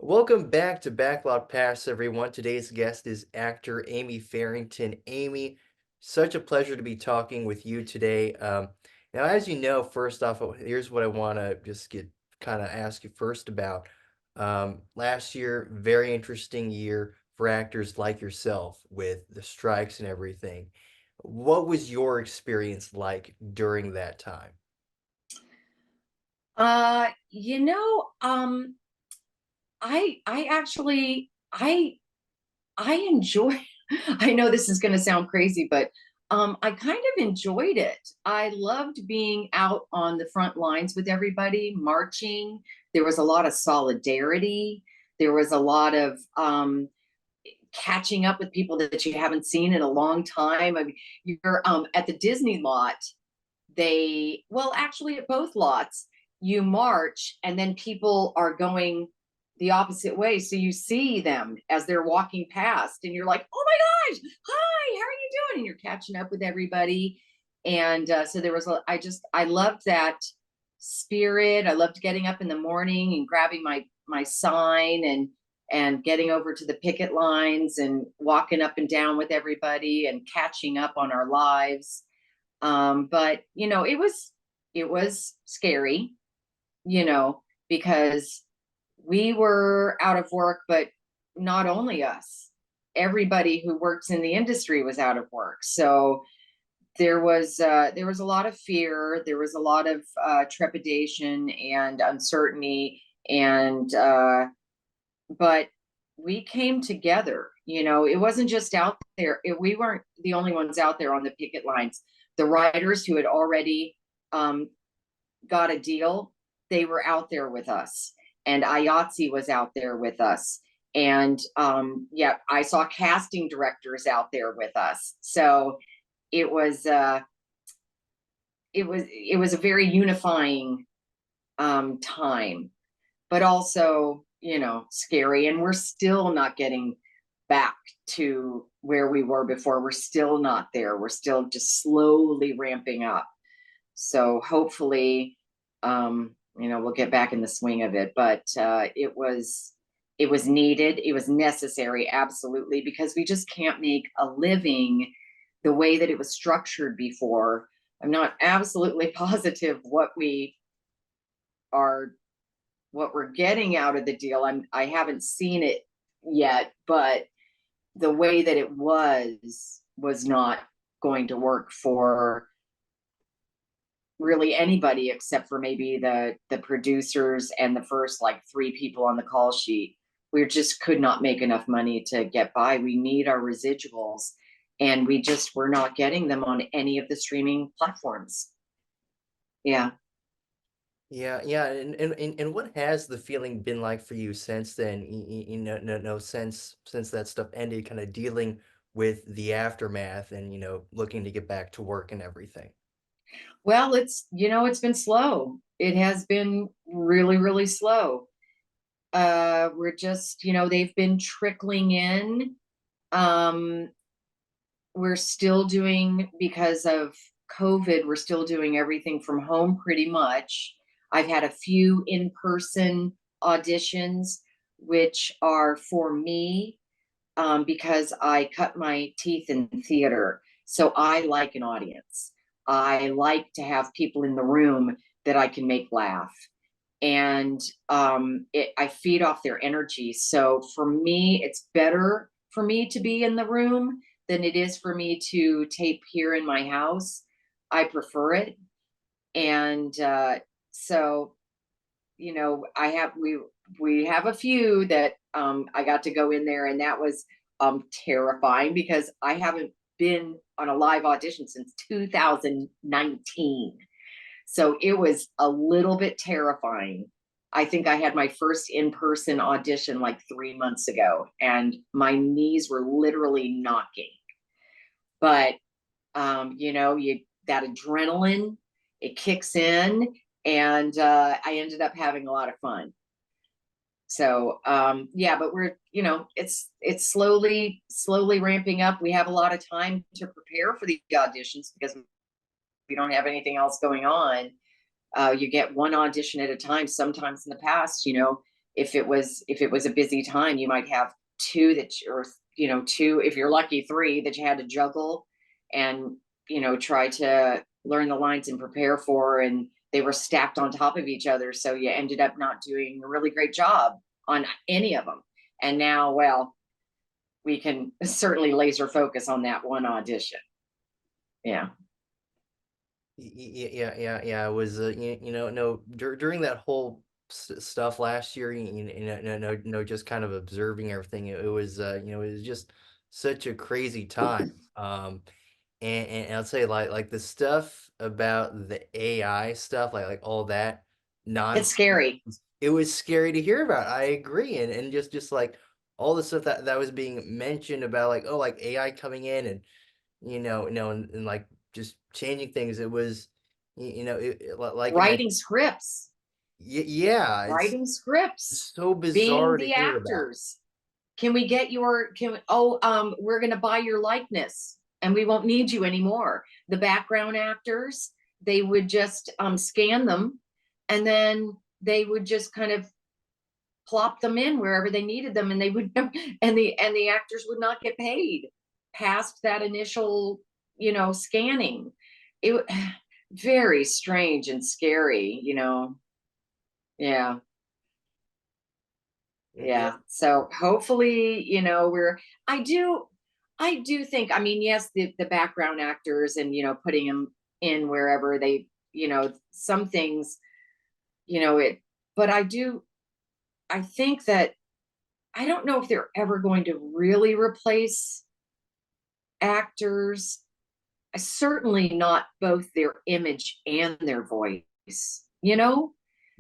Welcome back to Backlot Pass, everyone. Today's guest is actor Amy Farrington. Amy, such a pleasure to be talking with you today. Now, as you know, first off, here's what I want to just get kind of ask you first about. Last year, very interesting year for actors like yourself with the strikes and everything. What was your experience like during that time? Uh, you know, um, I actually I enjoy I know this is going to sound crazy, but I kind of enjoyed it. I loved being out on the front lines with everybody, marching. There was a lot of solidarity. There was a lot of catching up with people that you haven't seen in a long time. I mean, you're at the Disney lot, actually at both lots you march and then people are going the opposite way, so you see them as they're walking past and you're like, oh my gosh, hi, how are you doing, and you're catching up with everybody. And so there was I loved that spirit. I loved getting up in the morning and grabbing my sign and getting over to the picket lines and walking up and down with everybody and catching up on our lives. But it was scary, because we were out of work, but not only us, everybody who works in the industry was out of work. So there was a lot of fear, there was a lot of trepidation and uncertainty, and but we came together. It wasn't just out there. We weren't the only ones out there on the picket lines. The writers who had already got a deal, they were out there with us, and IATSE was out there with us, and yeah, I saw casting directors out there with us. So it was it was a very unifying time, but also scary, and we're still not getting back to where we were before. We're still not there. We're still just slowly ramping up. So hopefully, we'll get back in the swing of it. But it was needed. It was necessary, absolutely, because we just can't make a living the way that it was structured before. I'm not absolutely positive are what we're getting out of the deal. I haven't seen it yet, but the way that it was not going to work for really anybody except for maybe the producers and the first like three people on the call sheet. We just could not make enough money to get by. We need our residuals, and we're not getting them on any of the streaming platforms. Yeah. Yeah, yeah, and what has the feeling been like for you since then? No, since that stuff ended, kind of dealing with the aftermath and looking to get back to work and everything. Well, it's been slow. It has been really, really slow. We're just, they've been trickling in. Um, we're still doing, because of COVID, we're still doing everything from home pretty much. I've had a few in-person auditions, which are for me, because I cut my teeth in theater. So I like an audience. I like to have people in the room that I can make laugh. And I feed off their energy. So for me, it's better for me to be in the room than it is for me to tape here in my house. I prefer it. And so, we have a few that I got to go in there, and that was terrifying because I haven't been on a live audition since 2019. So it was a little bit terrifying. I think I had my first in-person audition like 3 months ago, and my knees were literally knocking. But you that adrenaline, it kicks in, and I ended up having a lot of fun. So yeah, but it's slowly ramping up. We have a lot of time to prepare for the auditions because we don't have anything else going on. You get one audition at a time. Sometimes in the past, if it was a busy time, you might have two that or two, if you're lucky, three that you had to juggle and try to learn the lines and prepare for, and they were stacked on top of each other, so you ended up not doing a really great job on any of them. And now, well, we can certainly laser focus on that one audition. Yeah. Yeah. It was, no, during that whole stuff last year, just kind of observing everything. It was, it was just such a crazy time. Um, and I'll say like the stuff about the AI stuff, like all that It's nonsense. scary. It was scary to hear about. I agree, and just like all the stuff that was being mentioned about, like, oh, like AI coming in and and like just changing things. It was, like, Writing scripts, yeah, it's writing scripts, so being bizarre to the hear about. actors. Can we get your can we, oh we're going to buy your likeness and we won't need you anymore. The background actors, they would just scan them, and then they would just kind of plop them in wherever they needed them, and they would and the actors would not get paid past that initial scanning. It very strange and scary. Yeah. Yeah. Yeah. So hopefully, I do think, I mean, yes, the background actors and, putting them in wherever they, some things, it, but I think that I don't know if they're ever going to really replace actors. Certainly not both their image and their voice,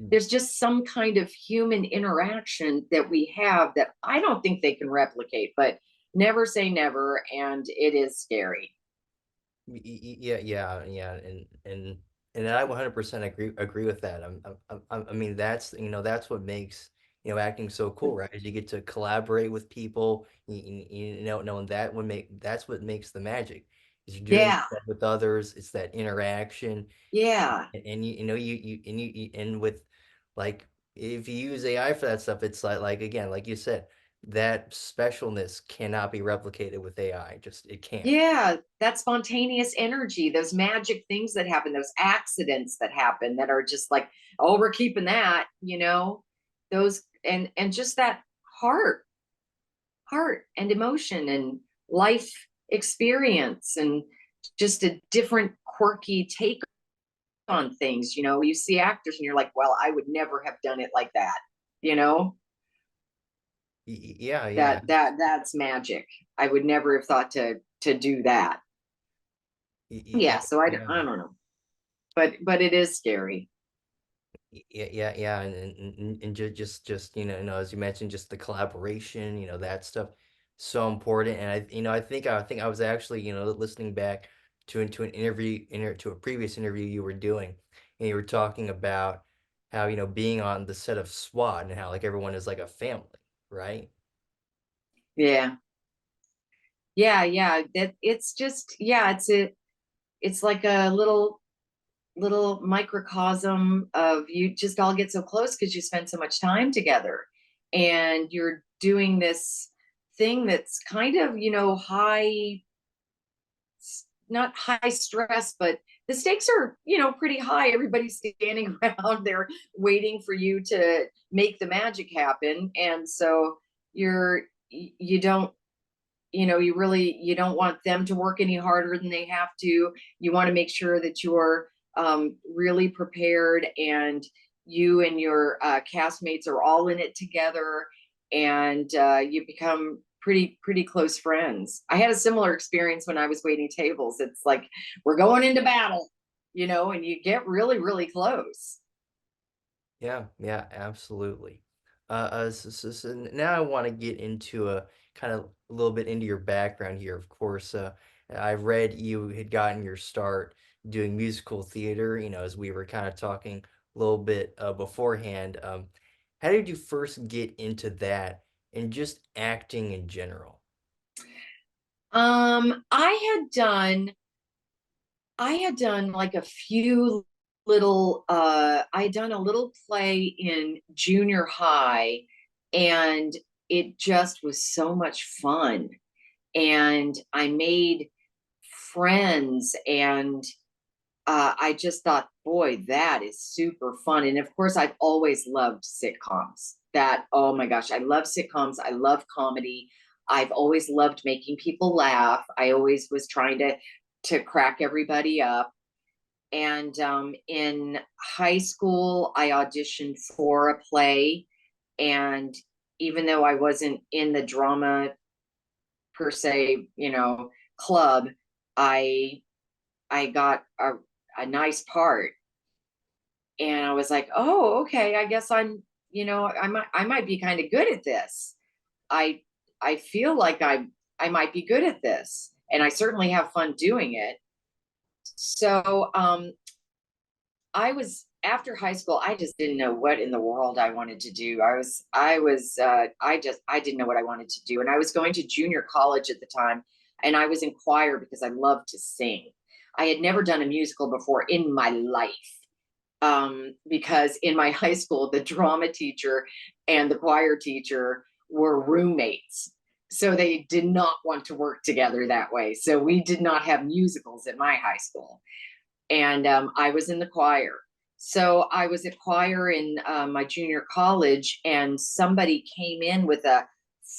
there's just some kind of human interaction that we have that I don't think they can replicate, but never say never. And it is scary. Yeah, and I 100% agree with that. I mean, that's, that's what makes, acting so cool, right? Is you get to collaborate with people, and that's what makes the magic. Is you're doing Yeah. that with others. It's that interaction, Yeah. and and with, like, if you use AI for that stuff, it's like again, like you said, that specialness cannot be replicated with AI. Just it can't. Yeah. That spontaneous energy, those magic things that happen, those accidents that happen that are just like, oh, we're keeping that, those, and just that heart, heart and emotion and life experience, and just a different quirky take on things. You see actors and you're like, well, I would never have done it like that. You know, Yeah. that's magic. I would never have thought to do that. Yeah, so Yeah. I don't know. But it is scary. Yeah, and just as you mentioned, just the collaboration, that stuff, so important. And I think I was actually, listening back to an to a previous interview you were doing, and you were talking about how, being on the set of SWAT and how, like, everyone is like a family, right? Yeah. Yeah. That it's just, yeah, it's like a little microcosm of, you just all get so close because you spend so much time together, and you're doing this thing that's kind of, high, not high stress, but the stakes are, pretty high. Everybody's standing around there waiting for you to make the magic happen. And so you don't, you don't want them to work any harder than they have to. You want to make sure that you're really prepared, and you and your castmates are all in it together, and you become pretty close friends. I had a similar experience when I was waiting tables. It's like we're going into battle, and you get really close. Yeah, absolutely. So now I want to get into a kind of a little bit into your background here. Of course, I read you had gotten your start doing musical theater, as we were kind of talking a little bit beforehand. How did you first get into that and just acting in general? I had done like a few I done a little play in junior high, and it just was so much fun. And I made friends, and I just thought, boy, that is super fun. And of course, I've always loved sitcoms. That, oh my gosh, I love sitcoms. I love comedy. I've always loved making people laugh. I always was trying to crack everybody up. And in high school, I auditioned for a play. And even though I wasn't in the drama per se, club, I I got a nice part. And I was like, oh, okay, I guess I might be kind of good at this. I I feel like I might be good at this. And I certainly have fun doing it. So I was after high school, I just didn't know what in the world I wanted to do. I didn't know what I wanted to do. And I was going to junior college at the time, and I was in choir because I love to sing. I had never done a musical before in my life. Because in my high school, the drama teacher and the choir teacher were roommates. So they did not want to work together that way. So we did not have musicals at my high school. And I was in the choir. So I was at choir in my junior college, and somebody came in with a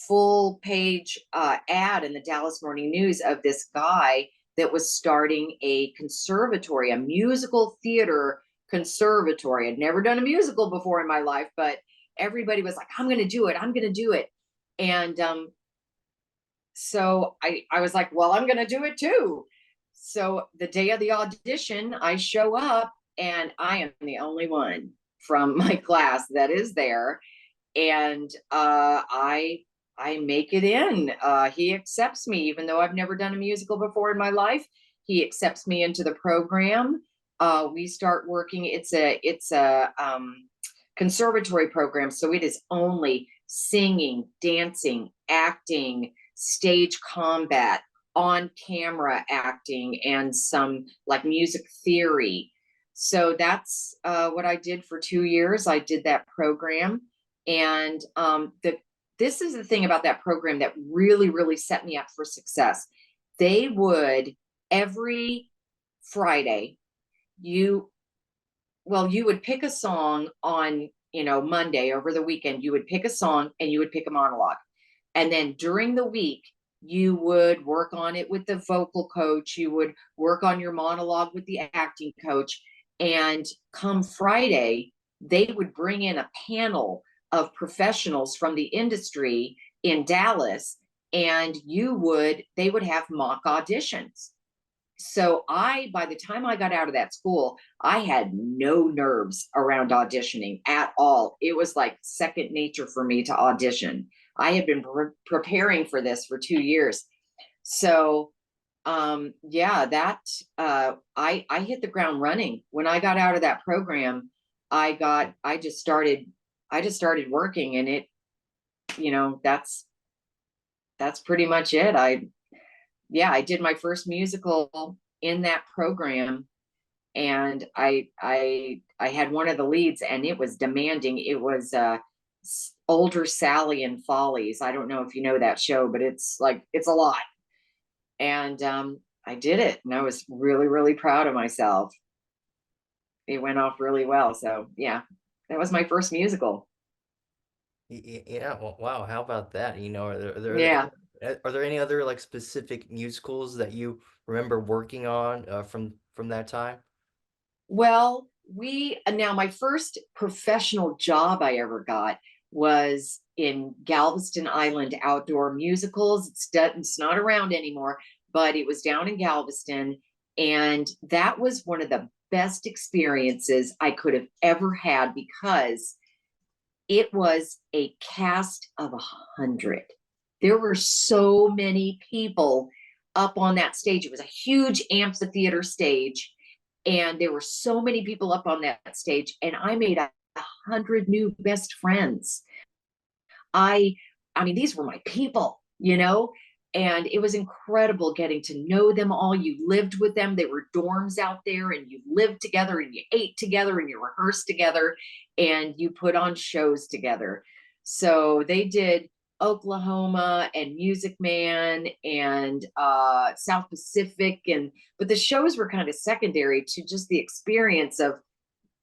full page ad in the Dallas Morning News of this guy that was starting a conservatory, a musical theater conservatory. I'd never done a musical before in my life, but everybody was like, I'm going to do it. I'm going to do it. And so I was like, well, I'm going to do it too. So the day of the audition, I show up, and I am the only one from my class that is there. And I make it in. He accepts me, even though I've never done a musical before in my life. He accepts me into the program. We start working. It's a conservatory program, so it is only singing, dancing, acting, stage combat, on camera acting, and some like music theory. So that's what I did for 2 years. I did that program. And this is the thing about that program that really, really set me up for success. They would every Friday, you you would pick a song on, Monday over the weekend, you would pick a song and you would pick a monologue. And then during the week, you would work on it with the vocal coach, you would work on your monologue with the acting coach. And come Friday, they would bring in a panel of professionals from the industry in Dallas, and they would have mock auditions. So by the time I got out of that school, I had no nerves around auditioning at all. It was like second nature for me to audition. I had been preparing for this for 2 years. So yeah, I hit the ground running. When I got out of that program, I just started working, and that's pretty much it. I did my first musical in that program, and I had one of the leads, and it was demanding. It was Older Sally and Follies. I don't know if you know that show, but it's a lot. And I did it, and I was really, really proud of myself. It went off really well. So yeah, that was my first musical. Yeah, well, wow, how about that? Yeah. Are there any other like specific musicals that you remember working on from that time? Well, we now my first professional job I ever got was in Galveston Island Outdoor Musicals. It's not around anymore, but it was down in Galveston, and that was one of the best experiences I could have ever had because it was a cast of 100. There were so many people up on that stage. It was a huge amphitheater stage, and there were so many people up on that stage, and I made 100 new best friends. I I mean, these were my people. And it was incredible getting to know them all. You lived with them. They were dorms out there, and you lived together, and you ate together, and you rehearsed together, and you put on shows together. So they did Oklahoma and Music Man and South Pacific, and but the shows were kind of secondary to just the experience of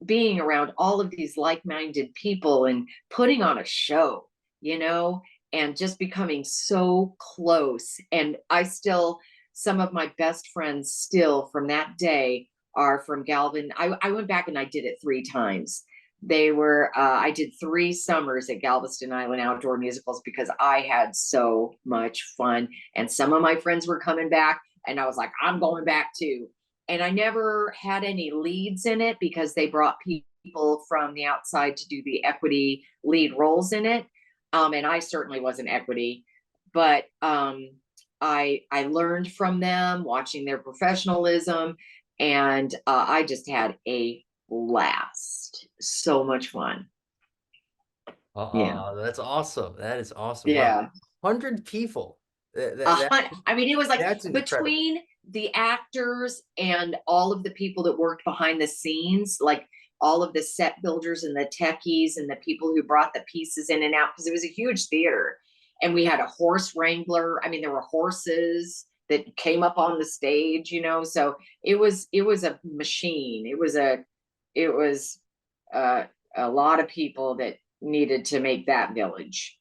being around all of these like-minded people and putting on a show, you know, and just becoming so close. And I still, some of my best friends still from that day are from Galvin. I went back and I did it 3 times. They were, I did 3 summers at Galveston Island Outdoor Musicals because I had so much fun. And some of my friends were coming back, and I was like, I'm going back too. And I never had any leads in it because they brought people from the outside to do the equity lead roles in it. And I certainly wasn't equity, but I learned from them, watching their professionalism, and I just had a blast. So much fun. Yeah, That's awesome. That is awesome. Wow. yeah. 100 people. That I mean, it was like that's incredible. between the actors and all of the people that worked behind the scenes, like all of the set builders and the techies and the people who brought the pieces in and out, because it was a huge theater. And we had a horse wrangler. I mean, there were horses that came up on the stage, you know. So it was a machine. It was uh, a lot of people that needed to make that village,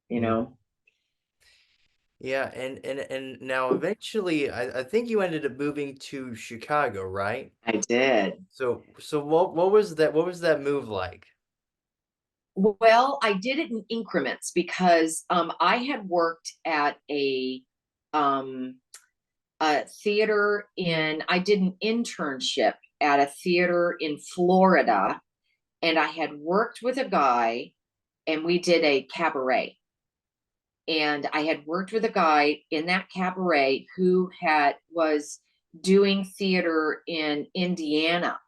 you Mm. know. Yeah, and now eventually I think you ended up moving to Chicago, right? I did. So what was that move like? Well, I did it in increments because I had worked at um, a theater in, I did an internship at a theater in Florida, and I had worked with a guy, and we did a cabaret. And I had worked with a guy in that cabaret who was doing theater in Indiana.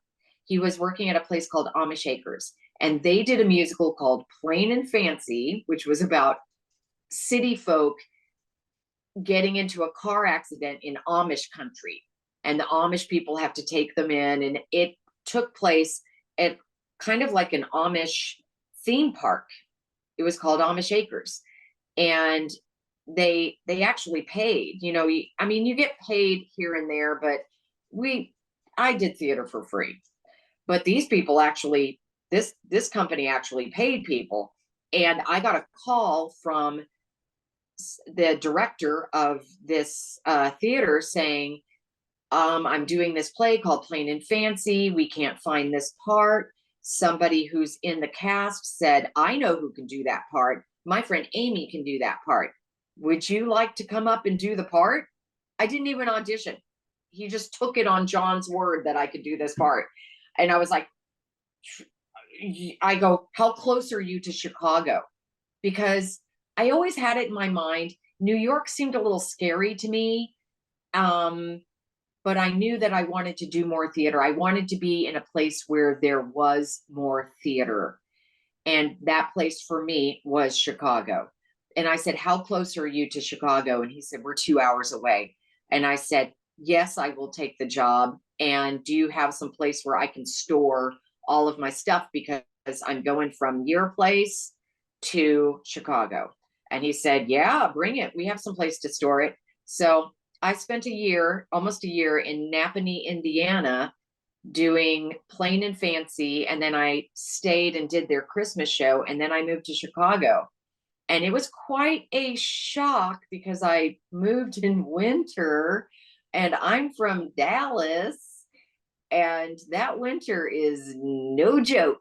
He was working at a place called Amish Acres, and they did a musical called Plain and Fancy, which was about city folk getting into a car accident in Amish country. And the Amish people have to take them in. And it took place at kind of like an Amish theme park. It was called Amish Acres. And they actually paid, you know, I mean, you get paid here and there, but we I did theater for free. But these people actually, this company actually paid people. And I got a call from the director of this theater saying, I'm doing this play called Plain and Fancy. We can't find this part. Somebody who's in the cast said, I know who can do that part. My friend Amy can do that part. Would you like to come up and do the part? I didn't even audition. He just took it on John's word that I could do this part. And I was like, I go, how close are you to Chicago? Because I always had it in my mind. New York seemed a little scary to me. Um, but I knew that I wanted to do more theater. I wanted to be in a place where there was more theater. And that place for me was Chicago. And I said, how close are you to Chicago? And he said, we're 2 hours away. And I said, yes, I will take the job. And do you have some place where I can store all of my stuff? Because I'm going from your place to Chicago. And he said, yeah, bring it. We have some place to store it. So I spent a year, almost a year in Napanee, Indiana, doing Plain and Fancy. And then I stayed and did their Christmas show. And then I moved to Chicago. And it was quite a shock because I moved in winter and I'm from Dallas. And that winter is no joke.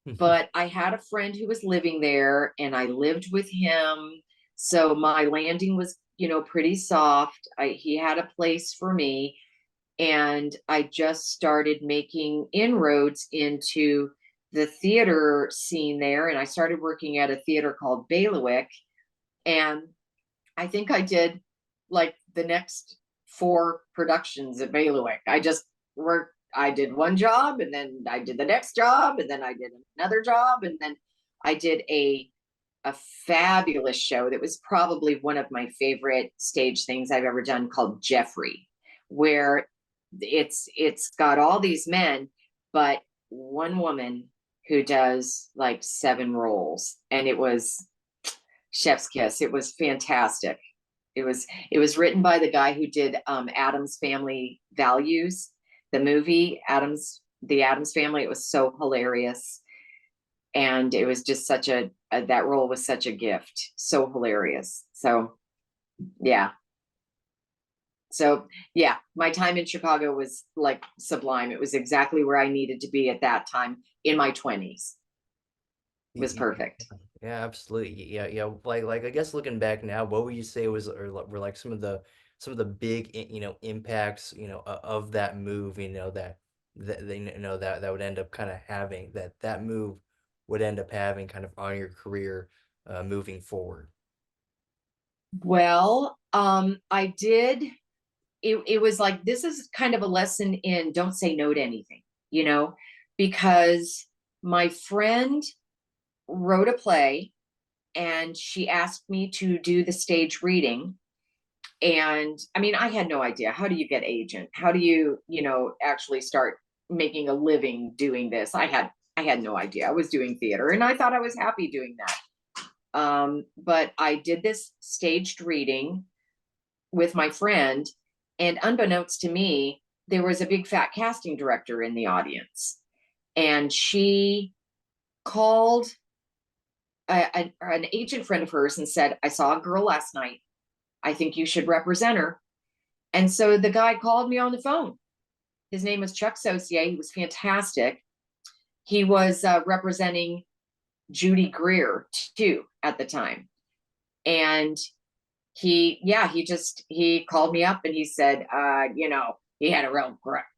But I had a friend who was living there and I lived with him. So my landing was, you know, pretty soft. He had a place for me, and I just started making inroads into the theater scene there. And I started working at a theater called Bailiwick. And I think I did like the next 4 productions at Bailiwick. I did one job, and then I did the next job, and then I did another job, and then I did a fabulous show that was probably one of my favorite stage things I've ever done, called Jeffrey, where it's got all these men, but one woman who does like 7 roles, and it was chef's kiss. It was fantastic. It was written by the guy who did Adam's Family Values, the movie the Adams Family. It was so hilarious, and it was just such a that role was such a gift, so hilarious. So yeah, so yeah, my time in Chicago was like sublime. It was exactly where I needed to be at that time in my 20s. It was Yeah, perfect. yeah, absolutely. Yeah, yeah. Like I guess looking back now, what would you say were like some of the big impacts of that move, that they that would end up kind of having that move would end up having kind of on your career moving forward. Well, I did. It was like, this is kind of a lesson in don't say no to anything, you know, because my friend wrote a play and she asked me to do the stage reading. And I mean, I had no idea. How do you get agent? How do you, actually start making a living doing this? I had no idea. I was doing theater and I thought I was happy doing that. But I did this staged reading with my friend, and unbeknownst to me, there was a big fat casting director in the audience, and she called an agent friend of hers and said, "I saw a girl last night. I think you should represent her." And so the guy called me on the phone. His name was Chuck Saucier. He was fantastic. He was representing Judy Greer too at the time. And he called me up and he said, he had a real,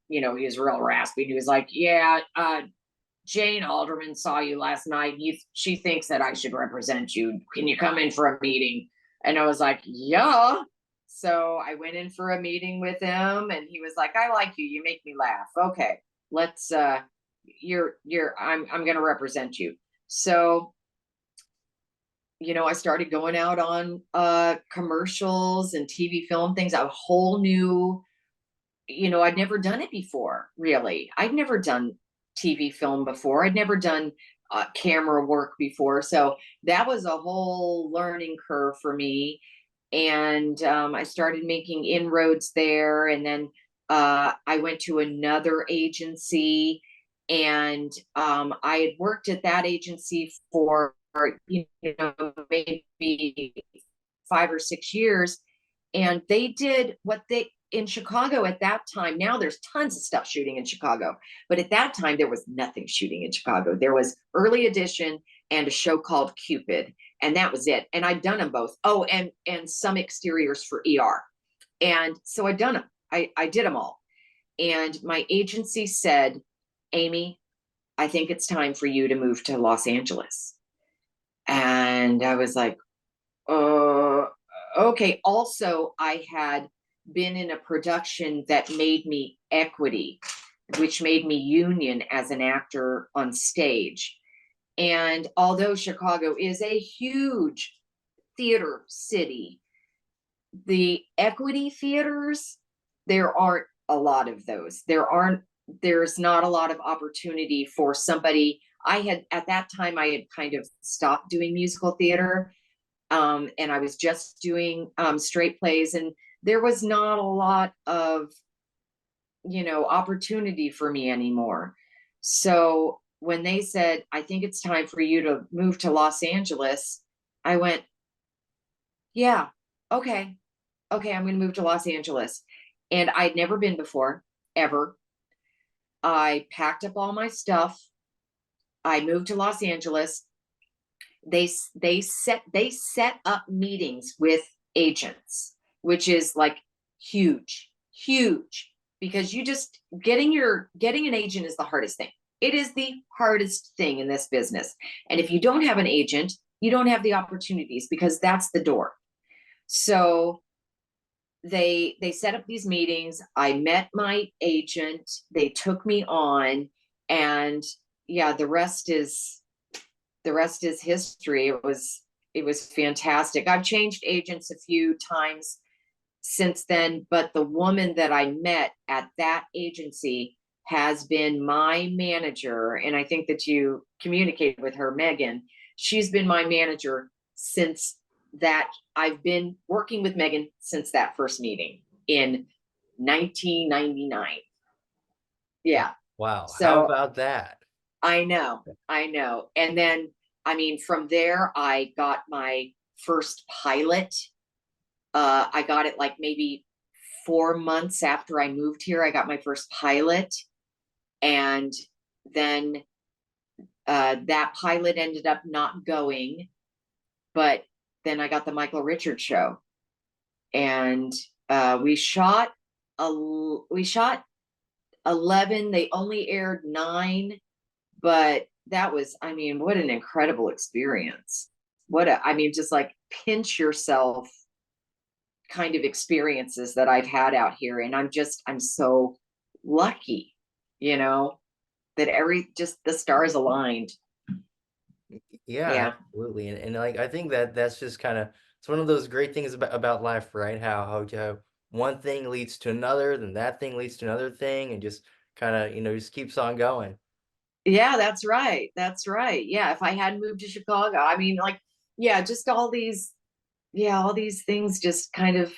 he was real raspy. He was like, "Yeah, Jane Alderman saw you last night. She thinks that I should represent you. Can you come in for a meeting?" And I was like, "Yeah." So I went in for a meeting with him, and he was like, "I like you. You make me laugh. Okay, let's I'm gonna represent you." So I started going out on commercials and TV film things, a whole new, I'd never done it before, really. I'd never done TV film before. I'd never done camera work before. So that was a whole learning curve for me. And I started making inroads there. And then I went to another agency, and I had worked at that agency for, maybe 5 or 6 years. And they did what they in Chicago at that time. Now there's tons of stuff shooting in Chicago, but at that time there was nothing shooting in Chicago. There was Early Edition and a show called Cupid, and that was it. And I'd done them both. Oh, and some exteriors for ER. And so I'd done them. I did them all. And my agency said, "Amy, I think it's time for you to move to Los Angeles." And I was like, okay. Also, I had been in a production that made me equity, which made me union as an actor on stage. And although Chicago is a huge theater city, the equity theaters, there aren't a lot of those. There's not a lot of opportunity for somebody. At that time, I had kind of stopped doing musical theater, and I was just doing straight plays, and there was not a lot of opportunity for me anymore. So when they said, "I think it's time for you to move to Los Angeles," I went, "Yeah, okay, okay, I'm going to move to Los Angeles." And I'd never been before, ever. I packed up all my stuff. I moved to Los Angeles. They set up meetings with agents, which is like huge, huge, because you just getting an agent is the hardest thing. It is the hardest thing in this business. And if you don't have an agent, you don't have the opportunities, because that's the door. So they set up these meetings. I met my agent. They took me on, and yeah, the rest is history. It was It was fantastic. I've changed agents a few times since then, but the woman that I met at that agency has been my manager. And I think that you communicated with her, Megan. She's been my manager since that. I've been working with Megan since that first meeting in 1999. Yeah. Wow, how So about that? I know. And then, I mean, from there, I got my first pilot. I got it like maybe 4 months after I moved here. I got my first pilot. And then that pilot ended up not going. But then I got the Michael Richards show. And we shot we shot 11. They only aired 9, but that was, I mean, what an incredible experience. I mean, just like pinch yourself kind of experiences that I've had out here. And I'm so lucky, you know, that just the stars aligned. Yeah, Yeah. absolutely. And like I think that that's just kind of it's one of those great things about life, right? How one thing leads to another, then that thing leads to another thing, and just kind of, just keeps on going. Yeah, that's right. That's right. Yeah. If I hadn't moved to Chicago, I mean, like, yeah, just all these things just kind of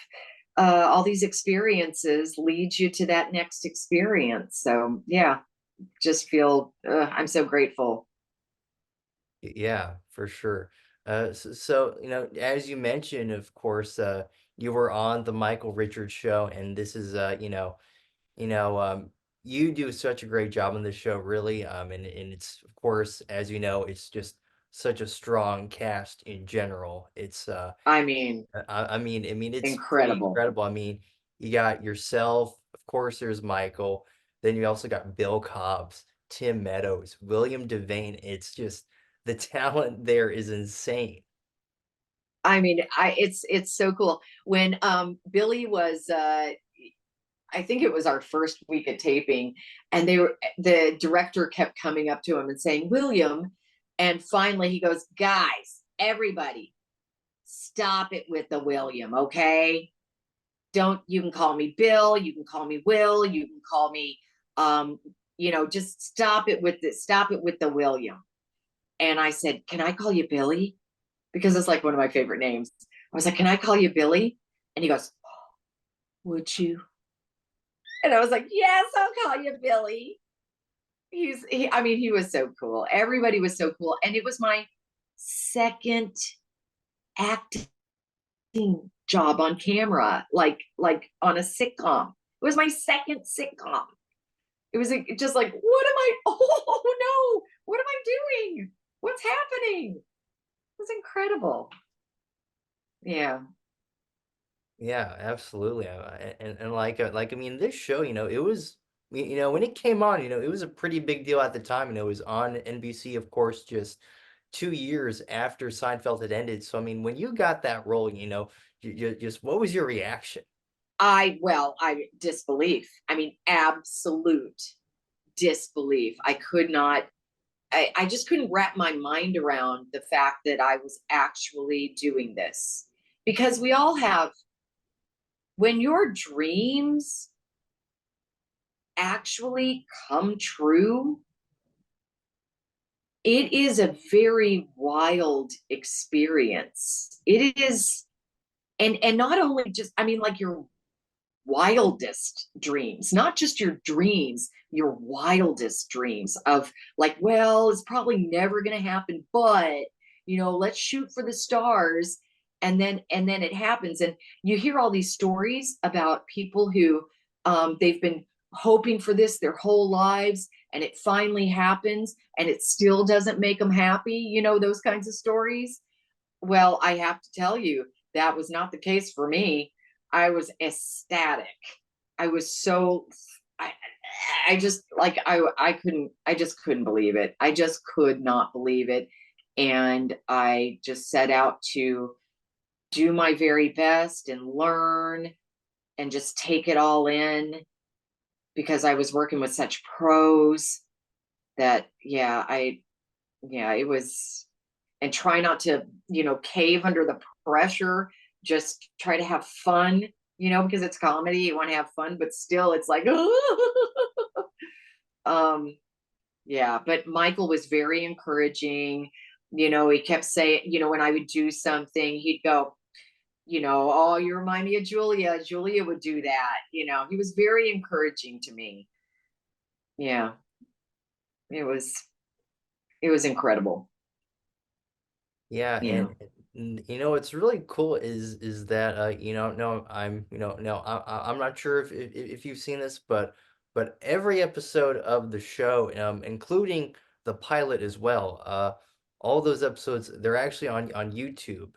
all these experiences lead you to that next experience. So yeah, just feel I'm so grateful. Yeah, for sure. So, as you mentioned, of course, you were on the Michael Richards show, and this is, you know, you do such a great job on this show, really. And it's, of course, as you know, it's just such a strong cast in general. It's, I mean, I mean, it's pretty incredible. incredible. I mean, you got yourself, of course, there's Michael, then you also got Bill Cobbs, Tim Meadows, William Devane. It's just the talent there is insane. I mean, it's so cool. When Billy was I think it was our first week of taping, and the director kept coming up to him and saying, "William," and finally he goes, "Guys, everybody, stop it with the William, okay? Don't You can call me Bill, you can call me Will, you can call me um, just stop it with the William." And I said, "Can I call you Billy?" Because it's like one of my favorite names. I was like, "Can I call you Billy?" And he goes, "Would you?" And I was like, "Yes, I'll call you Billy." I mean, he was so cool. Everybody was so cool. And it was my second acting job on camera, like on a sitcom. It was my second sitcom. It was like, just like, what am I? Oh no, what am I doing? What's happening? It was incredible. Yeah. Yeah, absolutely. And like I mean, this show, it was, when it came on, it was a pretty big deal at the time. It was on NBC, of course, just 2 years after Seinfeld had ended. So I mean, when you got that role, just what was your reaction? I disbelief. I mean, absolute disbelief. I just couldn't wrap my mind around the fact that I was actually doing this. Because we all have, when your dreams actually come true, it is a very wild experience. It is, and not only just, I mean, like your wildest dreams, not just your dreams, your wildest dreams of like, well, it's probably never going to happen, but let's shoot for the stars. And then it happens. And you hear all these stories about people who they've been hoping for this their whole lives, and it finally happens and it still doesn't make them happy, those kinds of stories. Well, I have to tell you, that was not the case for me. I was ecstatic. I was so I I just like I just couldn't believe it. I just could not believe it. And I just set out to do my very best and learn and just take it all in, because I was working with such pros that yeah, it was and try not to, cave under the pressure. Just try to have fun, because it's comedy. You want to have fun, but still, it's like, um, yeah. But Michael was very encouraging. He kept saying, when I would do something, he'd go, oh, you remind me of Julia. Julia would do that. He was very encouraging to me. Yeah, it was incredible. Yeah, Yeah. and what's really cool is that no, I'm no, I'm not sure if you've seen this, but every episode of the show, including the pilot as well, all those episodes they're actually on YouTube.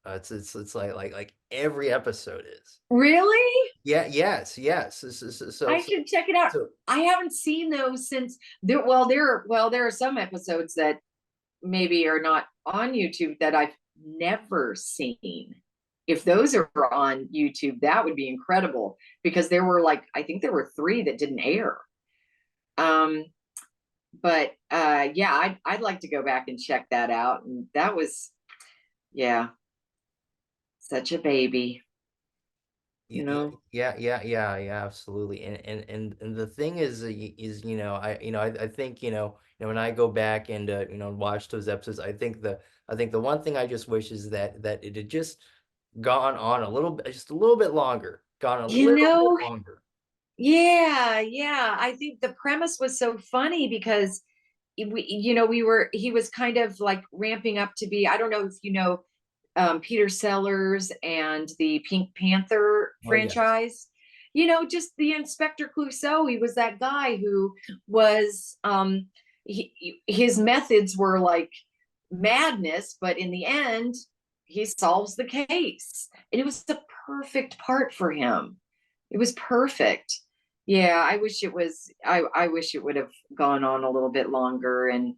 It's like every episode is. Really? Yeah, yes. I should check it out. So I haven't seen those since there. Well, there are some episodes that maybe are not on YouTube that I've never seen. If those are on YouTube, that would be incredible because there were like I think there were three that didn't air. Um, but yeah, I'd like to go back and check that out. And that was yeah, such a baby, you know. Yeah, absolutely. And the thing is I think when I go back and watch those episodes, I think the one thing I just wish is that it had just gone on a little bit, just a little bit longer, gone a You little bit know, longer. yeah, yeah. I think the premise was so funny because he was kind of like ramping up to be, I don't know if Peter Sellers and the Pink Panther Oh yes. franchise. Just the Inspector Clouseau. He was that guy who was his methods were like madness, but in the end, he solves the case. And it was the perfect part for him. It was perfect. Yeah, I wish it was. I wish it would have gone on a little bit longer, and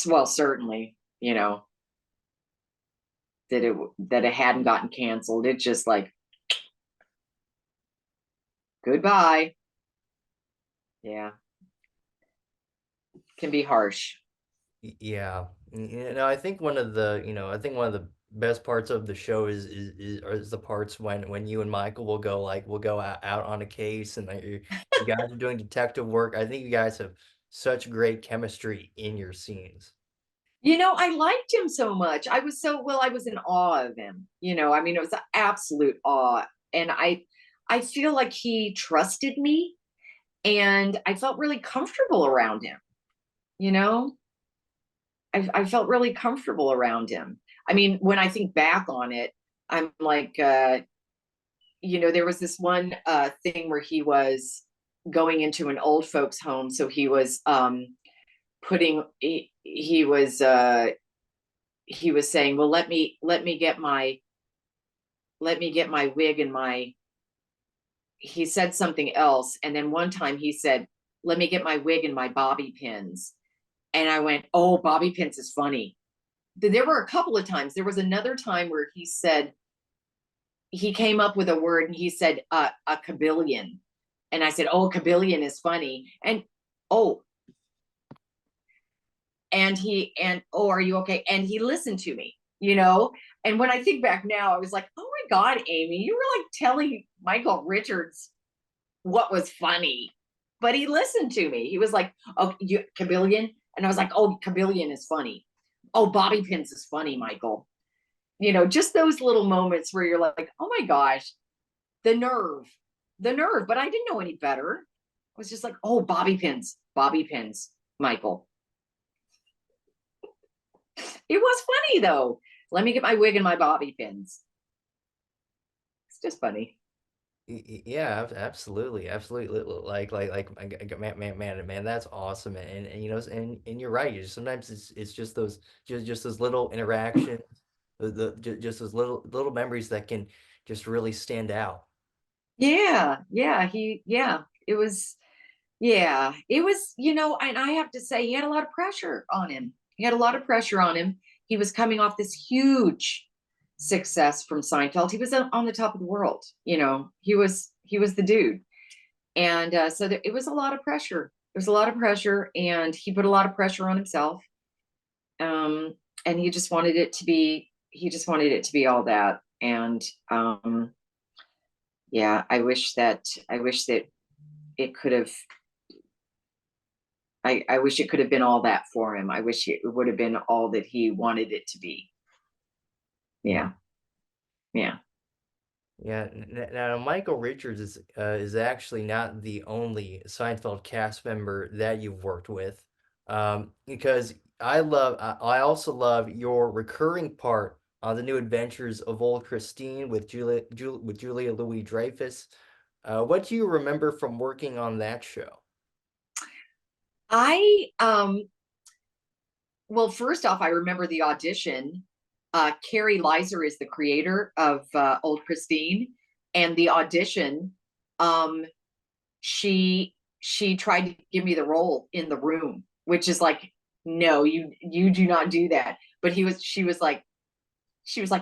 well, certainly, that it hadn't gotten canceled. It just like goodbye. Yeah, can be harsh. Yeah. I think I think one of the best parts of the show is the parts when you and Michael will go out on a case and like you guys are doing detective work. I think you guys have such great chemistry in your scenes. I liked him so much. I was in awe of him. I mean, it was an absolute awe. And I feel like he trusted me and I felt really comfortable around him. You know, I felt really comfortable around him. I mean, when I think back on it, I'm like, there was this one thing where he was going into an old folks home. So he was he was saying, well, let me get my wig and my he said something else. And then one time he said, let me get my wig and my bobby pins. And I went, oh, bobby pins is funny. There were a couple of times. There was another time where he said, he came up with a word and he said, a cabillion. And I said, oh, cabillion is funny. And, oh, oh, are you okay? And he listened to me. And when I think back now, I was like, oh my God, Amy, you were like telling Michael Richards what was funny. But he listened to me. He was like, oh, cabillion. And I was like, oh, cabillion is funny. Oh, bobby pins is funny, Michael. Just those little moments where you're like, oh my gosh, the nerve, the nerve. But I didn't know any better. I was just like, oh, bobby pins, Michael. It was funny though. Let me get my wig and my bobby pins. It's just funny. Yeah, absolutely. Man, that's awesome. And and you're right. Sometimes it's just just those little interactions, just those little memories that can just really stand out. Yeah, it was, and I have to say, he had a lot of pressure on him. He had a lot of pressure on him. He was coming off this huge success from Seinfeld. He was on the top of the world. He was the dude, and so it was a lot of pressure. It was a lot of pressure, and he put a lot of pressure on himself. and he just wanted it to be all that. And yeah, I wish that it could have I wish it could have been all that for him. I wish it would have been all that he wanted it to be. Yeah. Yeah. Yeah, now Michael Richards is actually not the only Seinfeld cast member that you've worked with, because I also love your recurring part on the New Adventures of Old Christine with Julia Louis-Dreyfus. What do you remember from working on that show? I well, first off, I remember the audition. Carrie Leiser is the creator of Old Christine, and the audition, um, she tried to give me the role in the room, which is like, no, you do not do that. But she was like,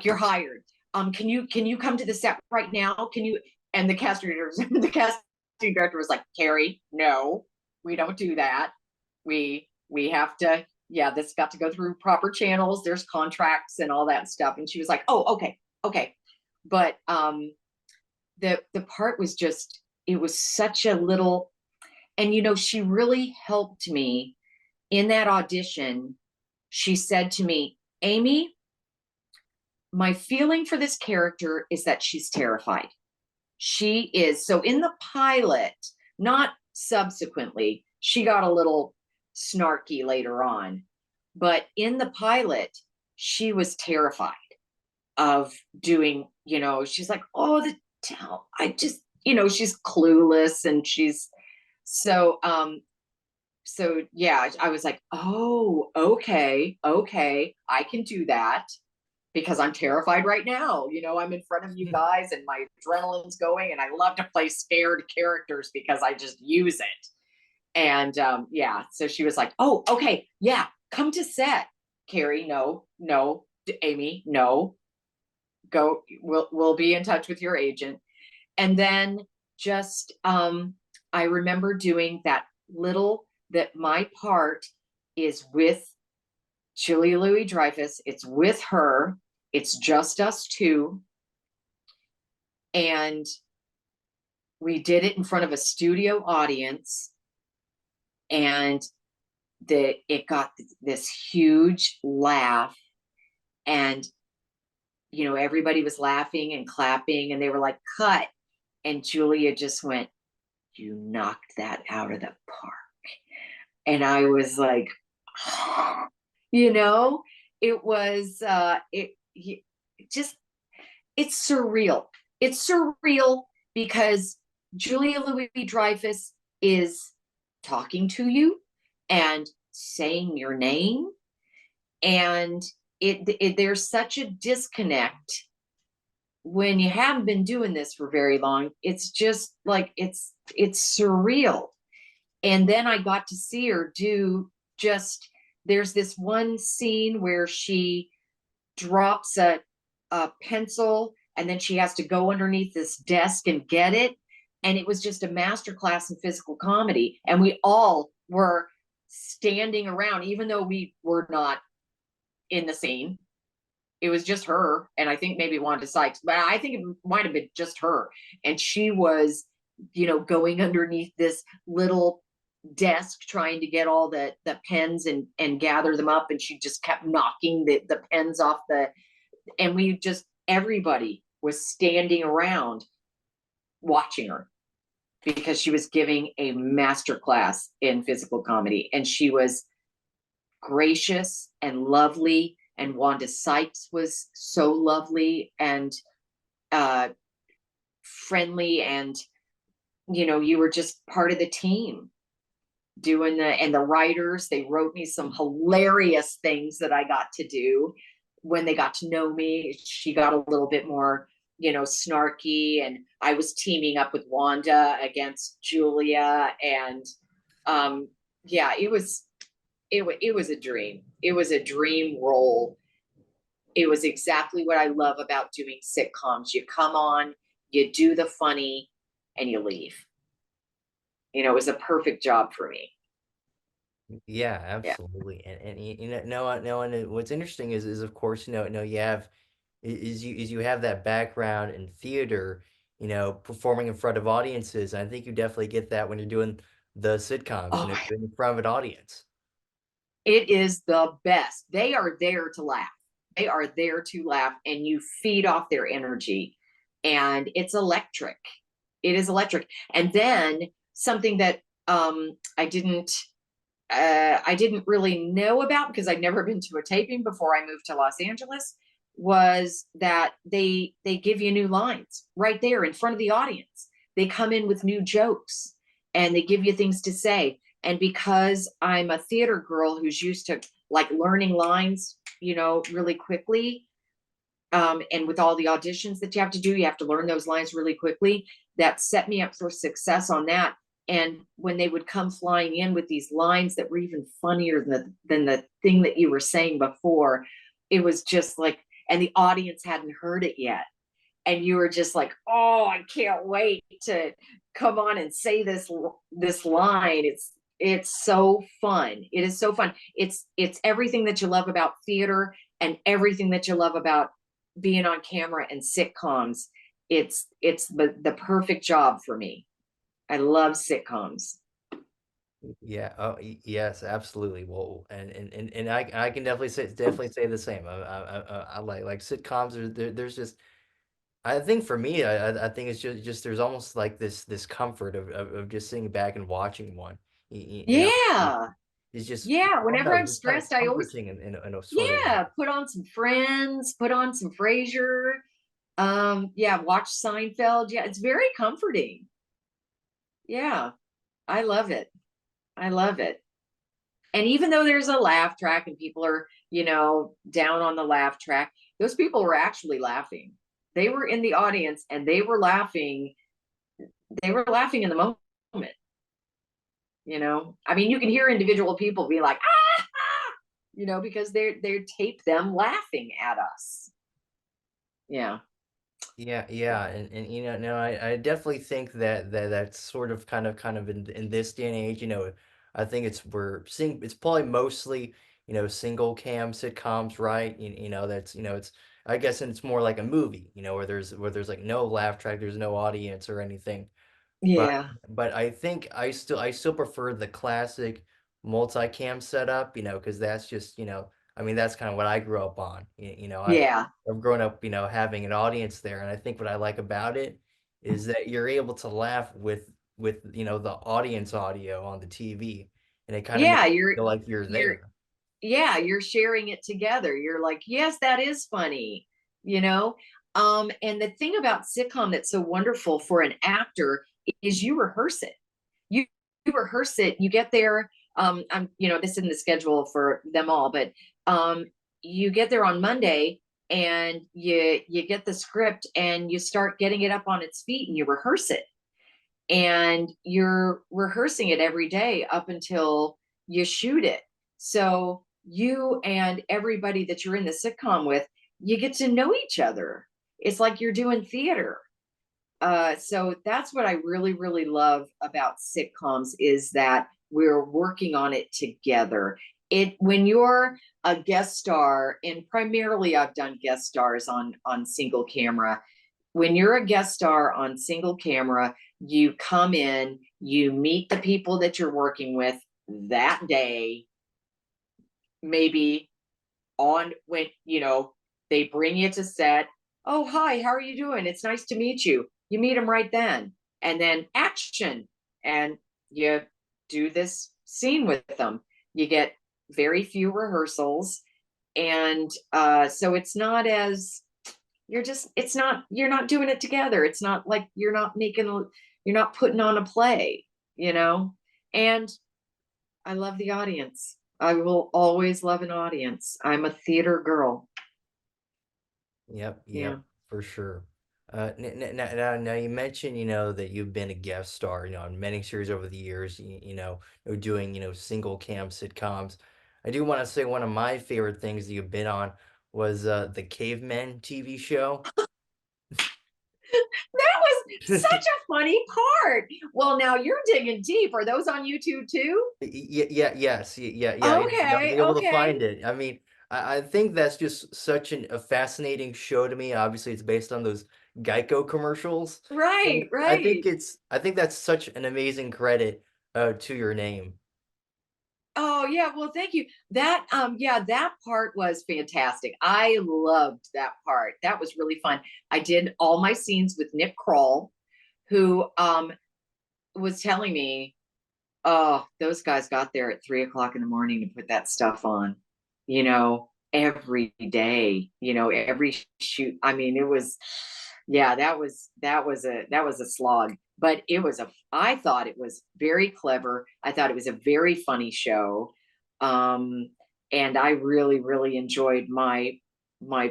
you're hired. Can you come to the set right now? Can you? And the the casting director was like, Carrie, no, we don't do that. We have to, yeah, this got to go through proper channels. There's contracts and all that stuff. And she was like, oh, okay, okay. But the part was just, it was such a little, and she really helped me in that audition. She said to me, Amy, my feeling for this character is that she's terrified. She is. So in the pilot, not subsequently, she got a little snarky later on, but in the pilot, she was terrified of doing, she's like, oh, I just, she's clueless, and she's so yeah, I was like, oh, okay, okay, I can do that because I'm terrified right now. I'm in front of you guys and my adrenaline's going, and I love to play scared characters because I just use it. And yeah, so she was like, oh, okay, yeah, come to set. Carrie, no, no, Amy, no, go. We'll be in touch with your agent. And then just I remember doing that my part is with Julia Louis Dreyfus. It's with her. It's just us two. And we did it in front of a studio audience. And it got this huge laugh. And, everybody was laughing and clapping, and they were like, cut. And Julia just went, you knocked that out of the park. And I was like, you know, it was just it's surreal. It's surreal because Julia Louis Dreyfus is talking to you and saying your name, and there's such a disconnect when you haven't been doing this for very long. It's just like it's surreal. And then I got to see her do just there's this one scene where she drops a pencil, and then she has to go underneath this desk and get it. And it was just a masterclass in physical comedy. And we all were standing around, even though we were not in the scene. It was just her. And I think maybe Wanda Sykes, but I think it might have been just her. And she was, going underneath this little desk trying to get all the pens and gather them up. And she just kept knocking the pens off and we just, everybody was standing around watching her because she was giving a master class in physical comedy, and she was gracious and lovely, and Wanda Sykes was so lovely and uh friendly, and you were just part of the team doing and the writers, they wrote me some hilarious things that I got to do. When they got to know me, she got a little bit more, snarky, and I was teaming up with Wanda against Julia. And yeah, it was a dream. It was a dream role. It was exactly what I love about doing sitcoms. You come on, you do the funny, and you leave. It was a perfect job for me. Yeah, Yeah. absolutely. And you know, no, and what's interesting is of course, you have is you have that background in theater, performing in front of audiences. And I think you definitely get that when you're doing the sitcoms, Oh, in front of an audience. it is the best. They are there to laugh. They are there to laugh, and you feed off their energy. And it's electric. It is electric. And then something that I didn't really know about because I'd never been to a taping before I moved to Los Angeles was that they give you new lines right there in front of the audience. They come in with new jokes and they give you things to say. And because I'm a theater girl who's used to like learning lines, really quickly, and with all the auditions that you have to do, you have to learn those lines really quickly. That set me up for success on that. And when they would come flying in with these lines that were even funnier than the thing that you were saying before, it was just like, and the audience hadn't heard it yet. And you were just like, oh, I can't wait to come on and say this line. It's so fun. It is so fun. It's everything that you love about theater and everything that you love about being on camera and sitcoms. It's the perfect job for me. I love sitcoms. Yeah. Oh, yes, absolutely. Well, and I can definitely say the same. I like sitcoms. There's just I think for me, I think it's just there's almost like this comfort of just sitting back and watching one. Yeah. It's just Yeah. I don't Whenever know, I'm just kind of stressed, I always, comforting in a sort of way. yeah, put on some Friends, put on some Frasier. Yeah, watch Seinfeld. Yeah, it's very comforting. Yeah, I love it. I love it. And even though there's a laugh track and people are, down on the laugh track, those people were actually laughing. They were in the audience and they were laughing. They were laughing in the moment. I mean, you can hear individual people be like, ah, ah, because they tape them laughing at us. Yeah. Yeah, yeah, and no, I definitely think that's sort of kind of in this day and age, I think we're seeing it's probably mostly, single cam sitcoms, right? That's it's I guess and it's more like a movie, where there's like no laugh track, there's no audience or anything. But Yeah. but I think I still prefer the classic multicam setup, because that's just, I mean, that's kind of what I grew up on. Yeah. I've grown up, having an audience there, and I think what I like about it is that you're able to laugh with the audience audio on the TV, and it kind of makes Yeah. you feel like you're You're, there. yeah, you're sharing it together. You're like, yes, that is funny, you know? And the thing about sitcom that's so wonderful for an actor is you rehearse it. You rehearse it, you get there. This isn't the schedule for them all, but you get there on Monday and you get the script and you start getting it up on its feet and you rehearse it. And you're rehearsing it every day up until you shoot it. So you and everybody that you're in the sitcom with, you get to know each other. It's like you're doing theater. So that's what I really, really love about sitcoms is that we're working on it together. It when you're a guest star, and primarily I've done guest stars on single camera. When you're a guest star on single camera, you come in, you meet the people that you're working with that day, maybe on when they bring you to set. Oh, hi, how are you doing? It's nice to meet you. You meet them right then, and then action, and you do this scene with them. You get very few rehearsals, and so it's not as you're not doing it together. It's not like you're not putting on a play, you know. And I love the audience. I will always love an audience. I'm a theater girl. Yep, Yeah. yep, for sure. Now you mentioned, that you've been a guest star, on many series over the years, doing, single cam sitcoms. I do want to say one of my favorite things that you've been on was the Cavemen TV show. That was such a funny part. Well, now you're digging deep. Are those on YouTube too? Yeah, Okay, be able to okay. find it. I mean, I think that's just such a fascinating show to me. Obviously, it's based on those Geico commercials, and Right, right. I think that's such an amazing credit to your name. Oh yeah, well thank you. That yeah, that part was fantastic. I loved that part. That was really fun. I did all my scenes with Nick Kroll, who was telling me, oh, those guys got there at 3 o'clock in the morning to put that stuff on, every day, every shoot. I mean, it was, yeah, that was a slog, but I thought it was very clever. I thought it was a very funny show. Um, and I really, really enjoyed my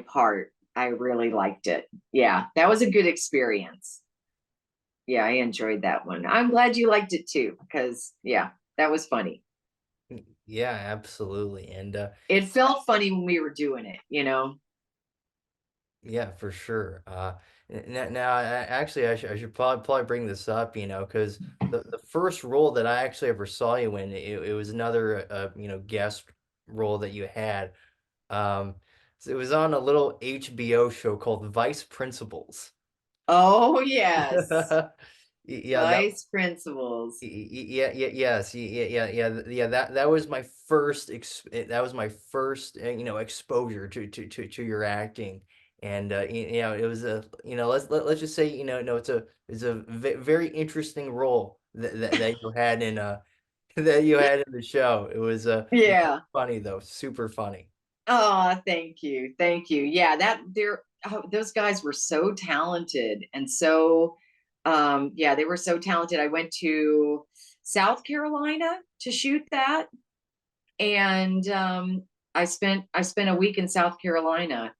part. I really liked it. Yeah, that was a good experience. Yeah, I enjoyed that one. I'm glad you liked it too, because yeah, that was funny. Yeah, absolutely, and It felt funny when we were doing it. yeah, for sure. Now, actually, I should probably bring this up, because the first role that I actually ever saw you in, it was another guest role that you had. Um, so it was on a little HBO show called Vice Principals. Oh, yes. Yeah, that Vice principals. yeah. That was my first that was my first exposure to your acting, and it was a let's just say no it's a very interesting role that you had in that you had in the show. It was Yeah. funny though, super funny. Oh, thank you. Thank you. Yeah, those guys were so talented and so yeah, they were so talented. I went to South Carolina to shoot that, and I spent a week in South Carolina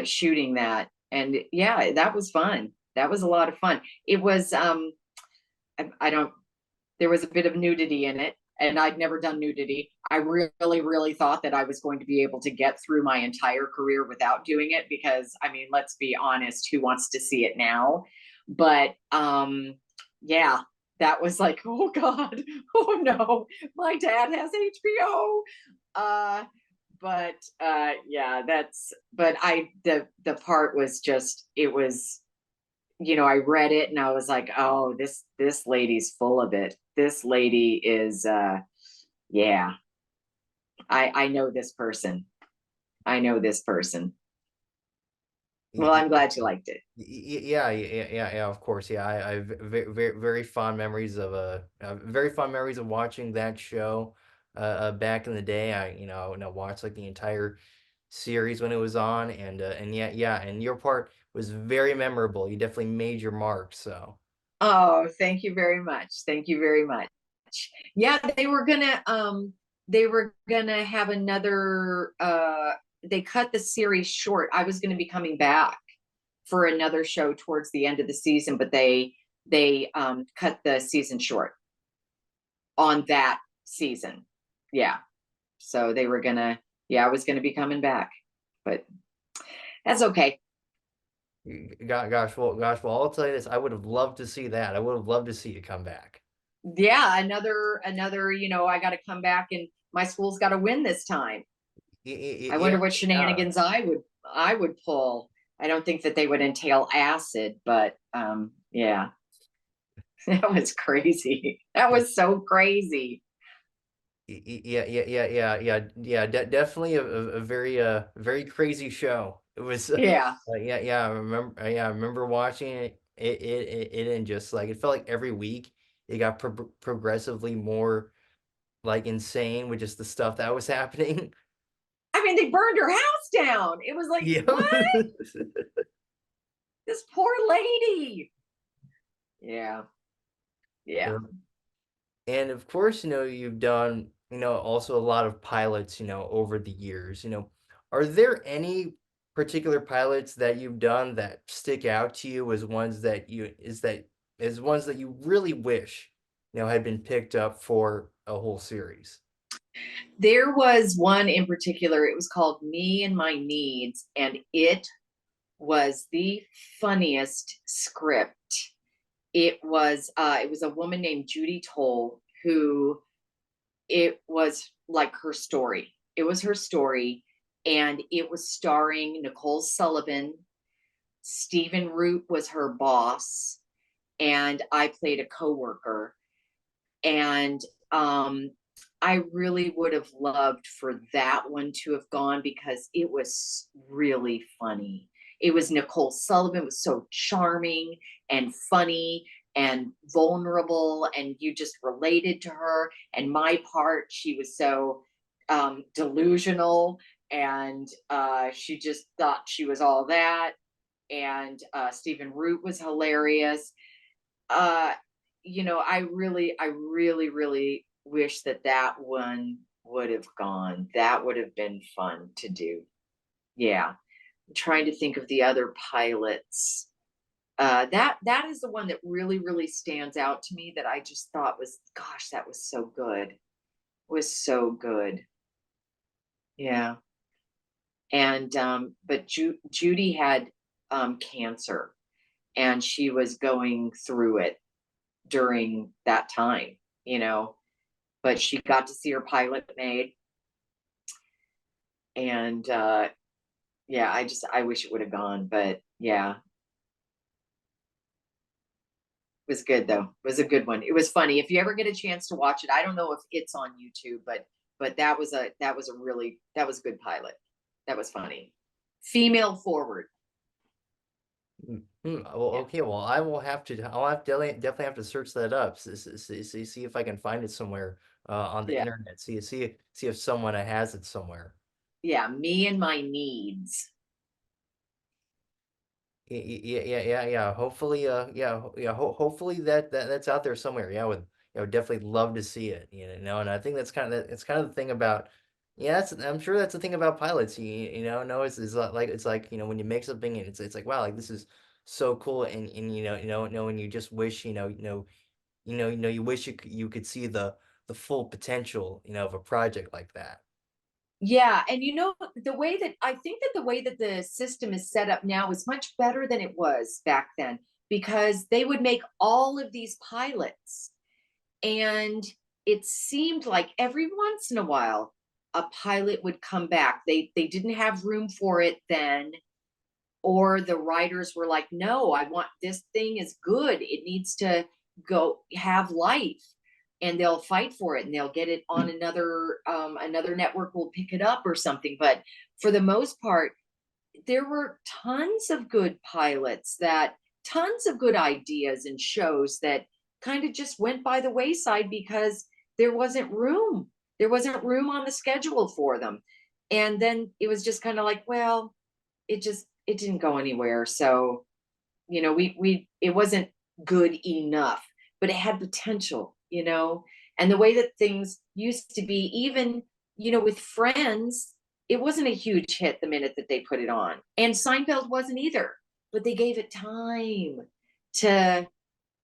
shooting that. And yeah, that was fun. That was a lot of fun. It was I don't there was a bit of nudity in it, and I'd never done nudity. I really, really thought that I was going to be able to get through my entire career without doing it, because I mean, let's be honest, who wants to see it now? But yeah, that was like, oh God, oh no, my dad has HBO. Uh but yeah, but the part was just, it was, I read it and I was like, oh, this lady's full of it. This lady is yeah, I know this person. I know this person. Well, I'm glad you liked it. Yeah, of course. Yeah, I have very fond memories of very fond memories of watching that show. Back in the day, I watched like the entire series when it was on, and yeah, and your part was very memorable. You definitely made your mark. So Oh, thank you very much. Thank you very much. Yeah, they were gonna have another they cut the series short. I was gonna be coming back for another show towards the end of the season, but they cut the season short on that season. Yeah. So they were gonna, yeah, I was gonna be coming back, but that's okay. gosh, well, I'll tell you this. I would have loved to see that. I would have loved to see you come back. Yeah, another, I gotta come back, and my school's gotta win this time. I Yeah, wonder what yeah. shenanigans I would pull. I don't think that they would entail acid, but yeah, that was crazy. That was so crazy. Definitely a very very crazy show. It was Yeah. I remember watching it and just like it felt like every week it got progressively more like insane with just the stuff that was happening. I mean, they burned her house down. It was like, Yeah. what? This poor lady. Yeah. Yeah. Yeah. And of course, you've done, also a lot of pilots, over the years. Are there any particular pilots that you've done that stick out to you as ones that you really wish, had been picked up for a whole series? There was one in particular, it was called Me and My Needs, and it was the funniest script. It was a woman named Judy Toll who, it was like her story. It was her story, and it was starring Nicole Sullivan. Stephen Root was her boss, and I played a coworker. And I really would have loved for that one to have gone because it was really funny. It was Nicole Sullivan was so charming and funny and vulnerable, and you just related to her. And my part, she was so delusional, and she just thought she was all that. And Stephen Root was hilarious. uh I really wish that that one would have gone. That would have been fun to do. Yeah, I'm trying to think of the other pilots. That is the one that really stands out to me, that I just thought was, gosh, that was so good. Was so good. Yeah. And but Judy had cancer, and she was going through it during that time, you know, but she got to see her pilot made. And yeah, I wish it would have gone, but yeah, it was good though. It was a good one. It was funny. If you ever get a chance to watch it, I don't know if it's on YouTube, but that was a really, that was a good pilot. That was funny. Female forward. Well, Yeah. okay. Well, I will have to. I'll have definitely have to search that up. See if I can find it somewhere on the Yeah. internet. See if someone has it somewhere. Yeah. Me and my needs. Yeah. Hopefully, hopefully that's out there somewhere. Yeah, I would, definitely love to see it. And I think it's kind of the thing about, yeah, I'm sure that's the thing about pilots. No, it's like when you make something and it's like wow, like this is so cool, and and you just wish you wish you could see the full potential of a project like that. Yeah, and the way that I think that the way that the system is set up now is much better than it was back then, because they would make all of these pilots, and it seemed like every once in a while a pilot would come back. They didn't have room for it then, or the writers were like, no, I want, this thing is good, it needs to go have life, and they'll fight for it, and they'll get it on another network will pick it up or something. But for the most part, there were tons of good pilots, that tons of good ideas and shows that kind of just went by the wayside because there wasn't room on the schedule for them. And then it was just kind of like, well, it didn't go anywhere. So, we it wasn't good enough, but it had potential. And the way that things used to be, even, with Friends, it wasn't a huge hit the minute that they put it on. And Seinfeld wasn't either, but they gave it time to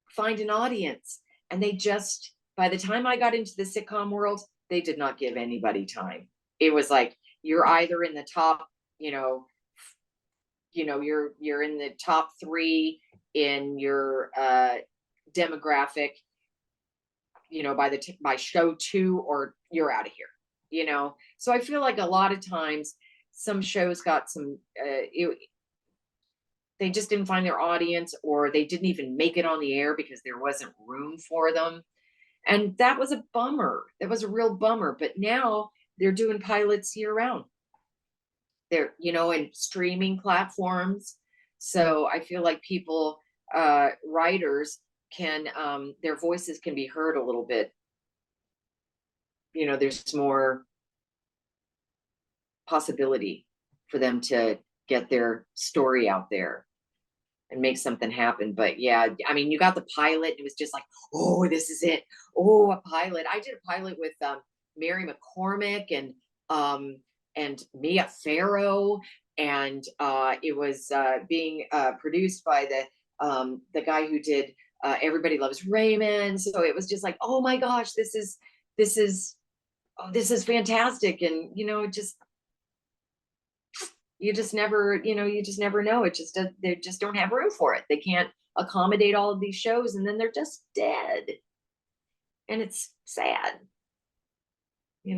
find an audience. And they just, by the time I got into the sitcom world, they did not give anybody time. It was like, you're either in the top, you know, you're in the top three in your demographic, by show two, or you're out of here. So I feel like a lot of times some shows got some they just didn't find their audience, or they didn't even make it on the air because there wasn't room for them. And that was a bummer. That was a real bummer. But now they're doing pilots year round. They're, in streaming platforms. So I feel like people, writers can, their voices can be heard a little bit. There's more possibility for them to get their story out there and make something happen. But yeah, I mean, you got the pilot. It was just like, oh, this is it. Oh, a pilot. I did a pilot with Mary McCormick and Mia Farrow, and it was being produced by the guy who did Everybody Loves Raymond. So it was just like, oh my gosh, this is fantastic. And just You just never, you just never know. It just they just don't have room for it. They can't accommodate all of these shows, and then they're just dead, and it's sad,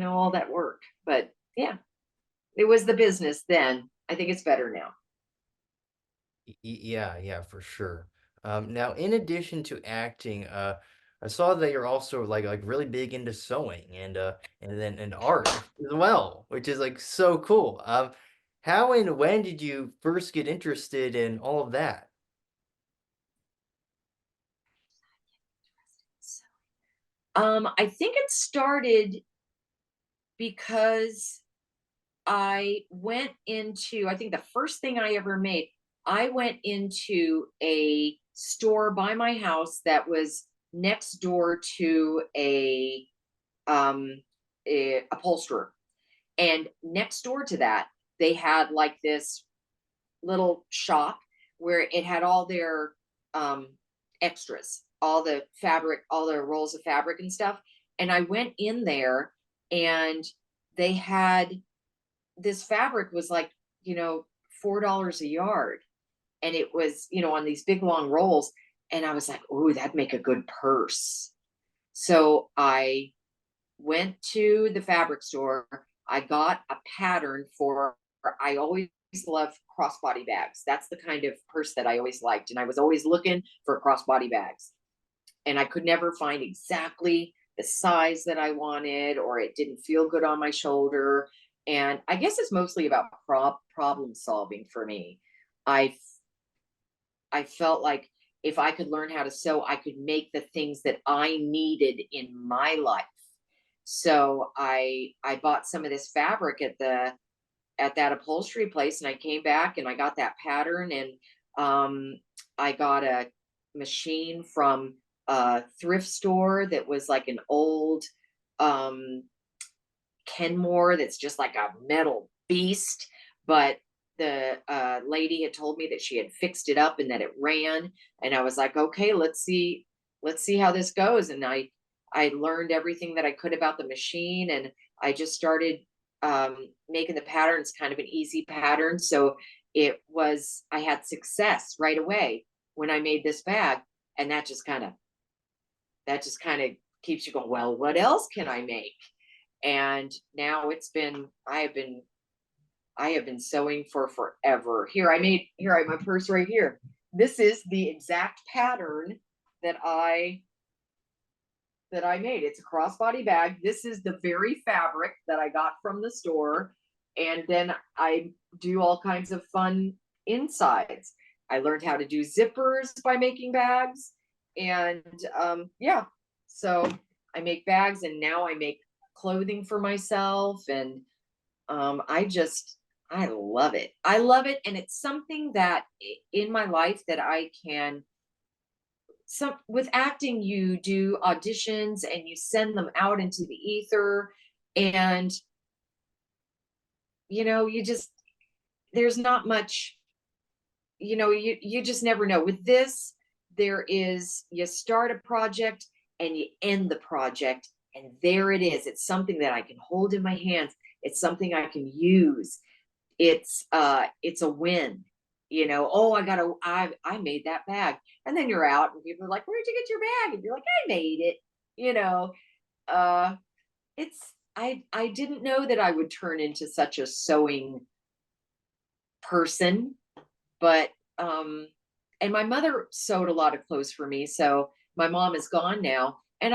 all that work. But yeah, it was the business then. I think it's better now. Yeah, yeah, for sure. Now, in addition to acting, I saw that you're also like really big into sewing and then and art as well, which is like so cool. How and when did you first get interested in all of that? I think it started because I think the first thing I ever made, I went into a store by my house that was next door to um a upholsterer. And next door to that, they had like this little shop where it had all their um extras, all the fabric, all the rolls of fabric and stuff. And I went in there, and they had this fabric was like, $4 a yard. And it was, on these big long rolls. And I was like, oh, that'd make a good purse. So I went to the fabric store. I got a pattern for, I always love crossbody bags. That's the kind of purse that I always liked. And I was always looking for crossbody bags. And I could never find exactly the size that I wanted, or it didn't feel good on my shoulder. And I guess it's mostly about problem solving for me. I I felt like if I could learn how to sew, I could make the things that I needed in my life. So I bought some of this fabric at that upholstery place, and I came back and I got that pattern, and I got a machine from a thrift store that was like an old um Kenmore that's just like a metal beast. But the lady had told me that she had fixed it up and that it ran. And I was like, okay, let's see how this goes. And I learned everything that I could about the machine, and I just started making the patterns kind of an easy pattern. So I had success right away when I made this bag. And that just kind of keeps you going, well, what else can I make? And now I have been sewing for forever. Here I have my purse right here. This is the exact pattern that I made. It's a crossbody bag. This is the very fabric that I got from the store. And then I do all kinds of fun insides. I learned how to do zippers by making bags. And yeah, so I make bags, and now I make clothing for myself. And I love it. I love it. And it's something that in my life that I can, with acting, you do auditions and you send them out into the ether. And, you just, there's not much, you just never know. With this, you start a project and you end the project, and there it is. It's something that I can hold in my hands. It's something I can use. It's a win. Oh, I made that bag. And then you're out and people are like, where'd you get your bag? And you're like, I made it. You know, uh I didn't know that I would turn into such a sewing person. But and my mother sewed a lot of clothes for me. So my mom is gone now, and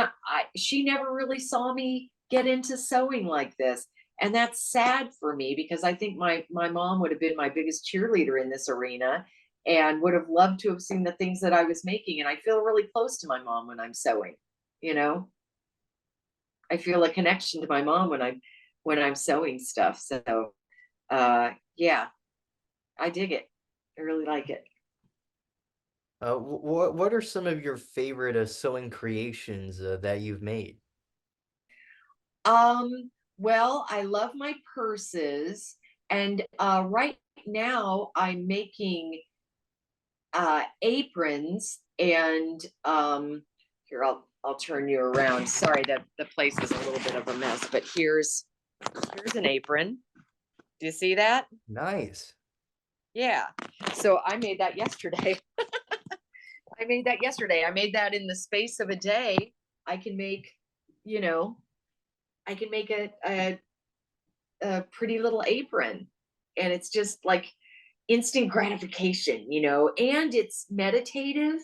she never really saw me get into sewing like this. And that's sad for me, because I think my mom would have been my biggest cheerleader in this arena, and would have loved to have seen the things that I was making. And I feel really close to my mom when I'm sewing. You know, I feel a connection to my mom when I'm sewing stuff. So yeah, I dig it. I really like it. What are some of your favorite sewing creations that you've made? Well, I love my purses, and right now I'm making aprons. And here, I'll turn you around. Sorry that the place is a little bit of a mess, but here's an apron. Do you see that? Nice. Yeah. So I made that yesterday. I made that yesterday. I made that in the space of a day. I can make, you know, I can make a pretty little apron. And it's just like instant gratification, and it's meditative.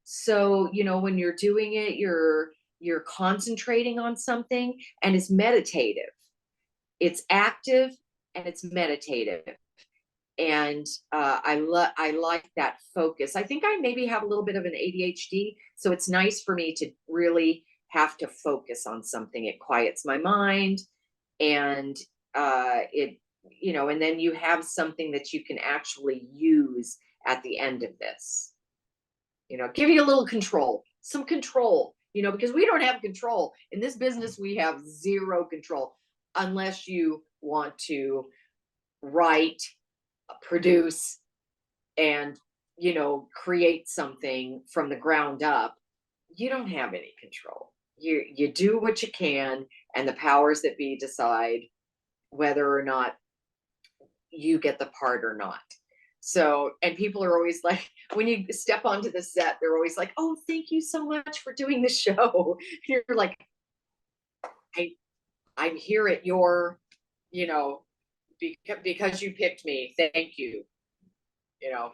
So, when you're doing it, you're concentrating on something, and it's meditative. It's active and it's meditative. And I like that focus. I think I maybe have a little bit of an ADHD, so it's nice for me to really have to focus on something. It quiets my mind, and and then you have something that you can actually use at the end of this. Give you a little control, some control. Because we don't have control in this business. We have zero control unless you want to write, produce, and create something from the ground up. You don't have any control. You do what you can, and the powers that be decide whether or not you get the part or not. So, and people are always like, when you step onto the set, they're always like, "Oh, thank you so much for doing the show." You're like, I I'm here at your, you know, because you picked me. Thank you. You know,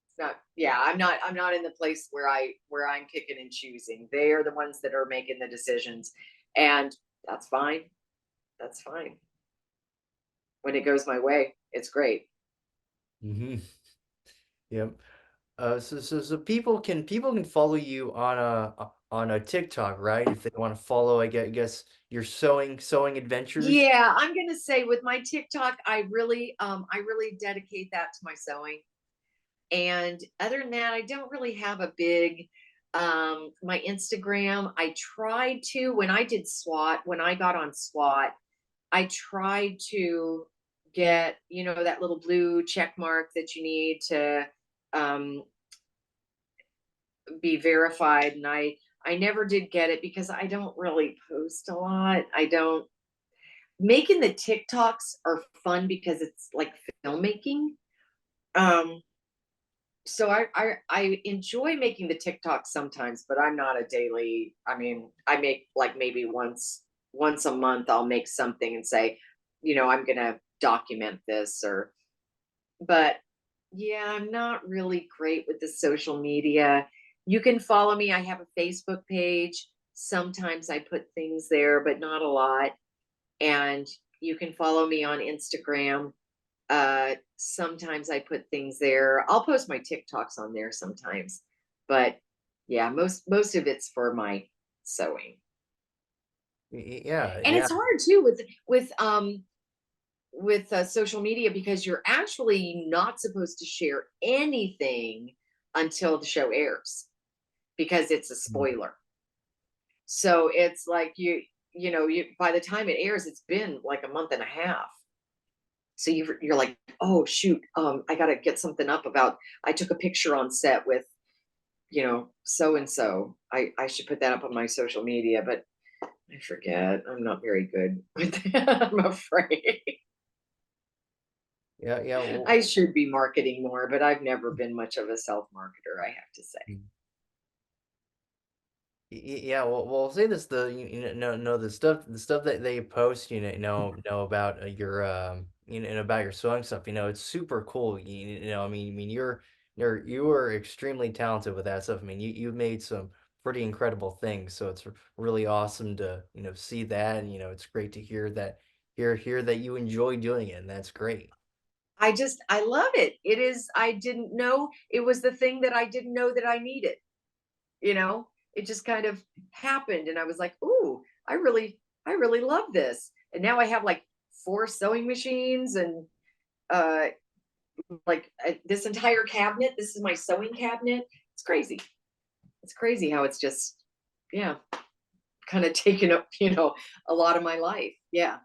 it's not, yeah, I'm not in the place where I'm picking and choosing. They are the ones that are making the decisions. And that's fine. That's fine. When it goes my way, it's great. Hmm. Yep. So people can follow you on a TikTok, right? If they want to follow, I guess your sewing adventures. Yeah, I'm gonna say with my TikTok, I really dedicate that to my sewing. And other than that, I don't really have a big my Instagram. I tried to when I did SWAT, when I got on SWAT, I tried to get, that little blue check mark that you need to um be verified. And I never did get it because I don't really post a lot. I don't Making the TikToks are fun because it's like filmmaking. Um, so I enjoy making the TikToks sometimes, but I'm not a daily. I mean, I make like maybe once a month I'll make something and say, I'm gonna document this. Or But yeah, I'm not really great with the social media. You can follow me. I have a Facebook page. Sometimes I put things there, but not a lot. And you can follow me on Instagram. Sometimes I put things there. I'll post my TikToks on there sometimes. But yeah, most of it's for my sewing. Yeah, And yeah. it's hard too with social media because you're actually not supposed to share anything until the show airs because it's a Mm. spoiler. So it's like you by the time it airs, it's been like a month and a half. So you're like, oh shoot, I gotta get something up about. I took a picture on set with so and so. I should put that up on my social media, but I forget. I'm not very good with that. I'm afraid. Yeah, yeah. I should be marketing more, but I've never been much of a self marketer, I have to say. Yeah, well, say this no the stuff that they post, about about your sewing stuff, it's super cool. I mean, you are extremely talented with that stuff. I mean, you've made some pretty incredible things, so it's really awesome to see that, and it's great to hear that you enjoy doing it, and that's great. I love it. It is I didn't know it was the thing that I didn't know that I needed, you know? It just kind of happened and I was like, "Ooh, I really love this." And now I have like 4 sewing machines and uh this entire cabinet. This is my sewing cabinet. It's crazy. It's crazy how it's just yeah, kind of taken up, a lot of my life. Yeah.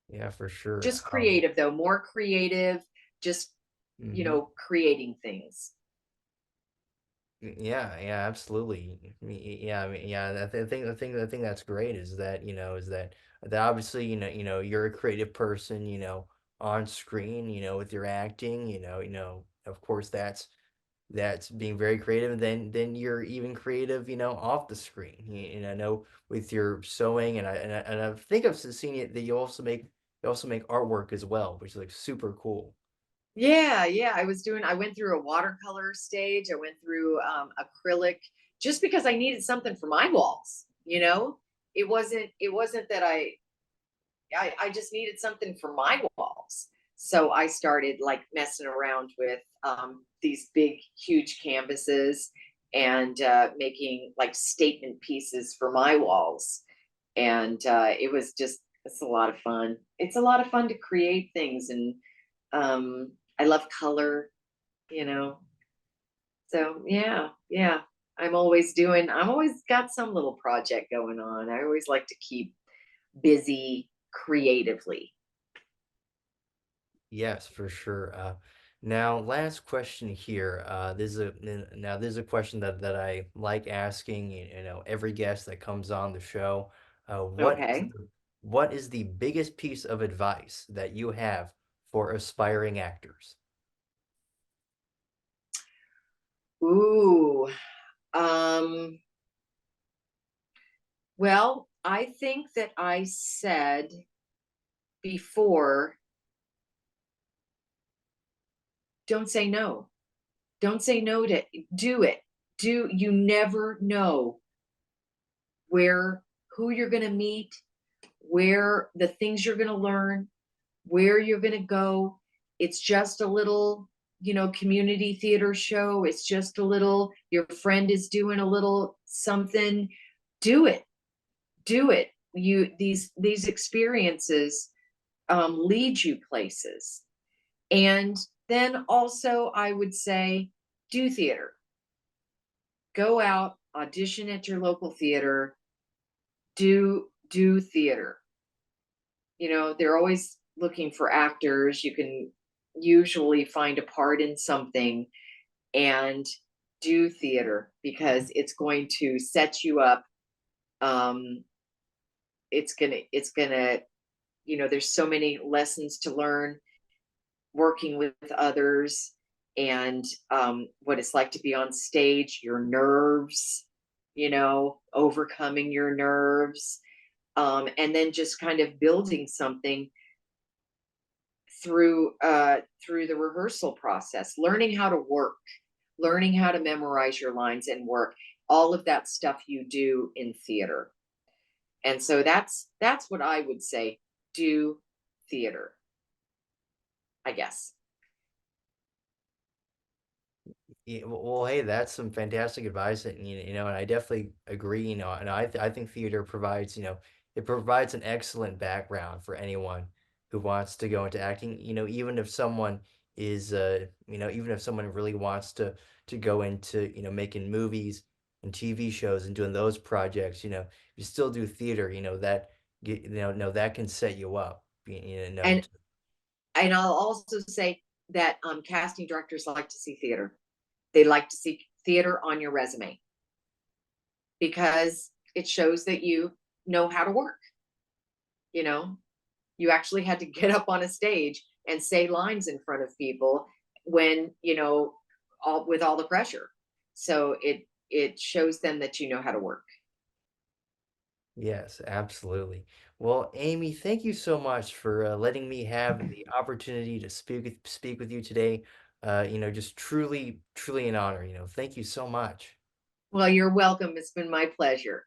Yeah, for sure. Just creative though, more creative, just, Mhm. creating things. Yeah, yeah, absolutely. Yeah, I mean, yeah. I think that's great. Is that that obviously, you're a creative person, on screen, with your acting, of course that's being very creative, and then you're even creative, off the screen. And I know with your sewing, and I think I've seen it that you also make artwork as well, which is like super cool. Yeah, yeah, I went through a watercolor stage, I went through, acrylic, just because I needed something for my walls, you know? It wasn't that I just needed something for my walls. So I started, like, messing around with, these big, huge canvases and, making, like, statement pieces for my walls, and, it's a lot of fun. It's a lot of fun to create things, and, I love color, you know? So, yeah, yeah. I'm always got some little project going on. I always like to keep busy creatively. Yes, for sure. Now, last question here. This is a question that I like asking. Every guest that comes on the show. Okay. What is the biggest piece of advice that you have for aspiring actors? Ooh. Um, well, I think that I said before, don't say no. Don't say no to do it. You never know where who you're going to meet, where the things you're going to learn, where you're going to go. It's just a little, community theater show. It's just a little, your friend is doing a little something. Do it. Do it. These experiences lead you places. And then also, I would say, do theater. Go out, audition at your local theater, do theater. They're always looking for actors. You can usually find a part in something and do theater because it's going to set you up. Um, it's gonna, there's so many lessons to learn working with others and what it's like to be on stage, your nerves, overcoming your nerves, and then just kind of building something through the rehearsal process, learning how to work, learning how to memorize your lines and work, all of that stuff you do in theater. And so that's what I would say. Do theater, I guess. Yeah, well, hey, that's some fantastic advice, and and I definitely agree. And I think theater provides, it provides an excellent background for anyone who wants to go into acting. Even if someone really wants to go into, making movies and TV shows and doing those projects, you still do theater, that can set you up, And and I'll also say that casting directors like to see theater. They like to see theater on your resume because it shows that you know how to work. You know, you actually had to get up on a stage and say lines in front of people when, all the pressure. So it shows them that you know how to work. Yes, absolutely. Well, Amy, thank you so much for letting me have the opportunity to speak with you today. Just truly, truly an honor. Thank you so much. Well, you're welcome. It's been my pleasure.